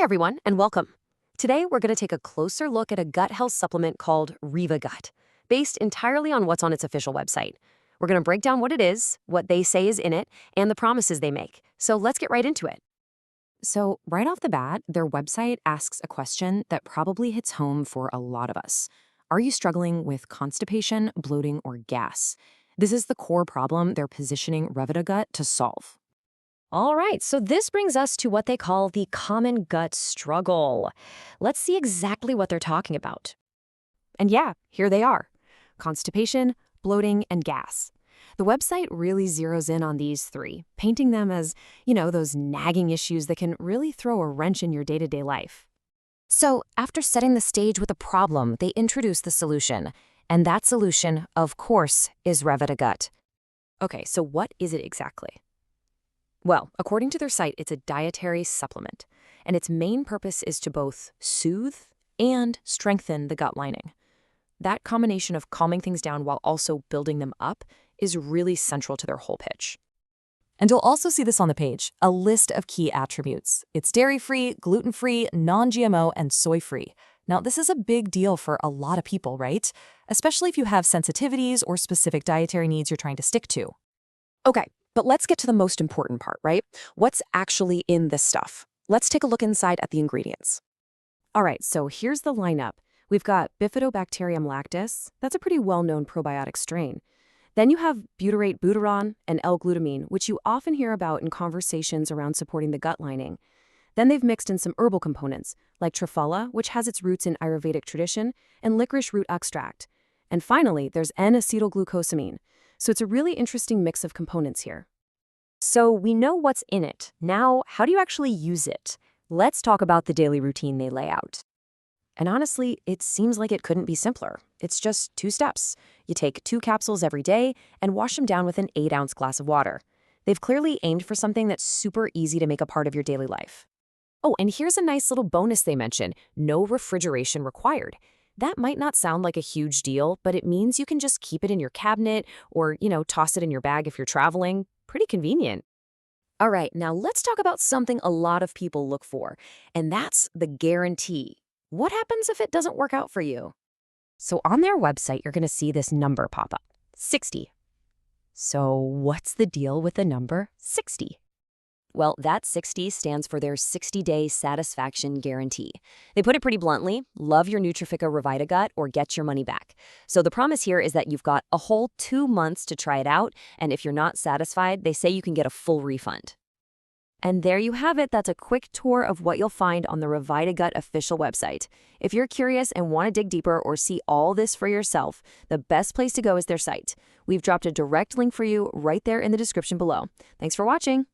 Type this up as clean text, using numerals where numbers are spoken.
Hi, everyone, and welcome. Today, we're going to take a closer look at a gut health supplement called Revagut, based entirely on what's on its official website. We're going to break down what it is, what they say is in it, and the promises they make. So let's get right into it. So, right off the bat, their website asks a question that probably hits home for a lot of us. Are you struggling with constipation, bloating, or gas? This is the core problem they're positioning Revitagut to solve. All right, so this brings us to what they call the common gut struggle. Let's see exactly what they're talking about. And yeah, here they are: constipation, bloating, and gas. The website really zeroes in on these three, painting them as, those nagging issues that can really throw a wrench in your day-to-day life. So, after setting the stage with a problem, they introduce the solution. And that solution, of course, is Revitagut. Okay, so what is it exactly? Well, according to their site, it's a dietary supplement, and its main purpose is to both soothe and strengthen the gut lining. That combination of calming things down while also building them up is really central to their whole pitch. And you'll also see this on the page, a list of key attributes. It's dairy-free, gluten-free, non-GMO, and soy-free. Now, this is a big deal for a lot of people, right? Especially if you have sensitivities or specific dietary needs you're trying to stick to. Okay, but let's get to the most important part, right? What's actually in this stuff? Let's take a look inside at the ingredients. All right, so here's the lineup. We've got Bifidobacterium lactis. That's a pretty well-known probiotic strain. Then you have butyrate butaron and L-glutamine, which you often hear about in conversations around supporting the gut lining. Then they've mixed in some herbal components, like Triphala, which has its roots in Ayurvedic tradition, and licorice root extract. And finally, there's N-acetylglucosamine. So it's a really interesting mix of components here. So we know what's in it. Now, how do you actually use it? Let's talk about the daily routine they lay out. And honestly, it seems like it couldn't be simpler. It's just 2 steps. You take 2 capsules every day and wash them down with an 8-ounce glass of water. They've clearly aimed for something that's super easy to make a part of your daily life. Oh, and here's a nice little bonus they mention: no refrigeration required. That might not sound like a huge deal, but it means you can just keep it in your cabinet or, toss it in your bag if you're traveling. Pretty convenient. All right, now let's talk about something a lot of people look for, and that's the guarantee. What happens if it doesn't work out for you? So on their website, you're going to see this number pop up, 60. So what's the deal with the number 60? Well, that 60 stands for their 60-day satisfaction guarantee. They put it pretty bluntly: love your Nutrafika Revitagut or get your money back. So the promise here is that you've got a whole 2 months to try it out, and if you're not satisfied, they say you can get a full refund. And there you have it. That's a quick tour of what you'll find on the Revitagut official website. If you're curious and want to dig deeper or see all this for yourself, the best place to go is their site. We've dropped a direct link for you right there in the description below. Thanks for watching.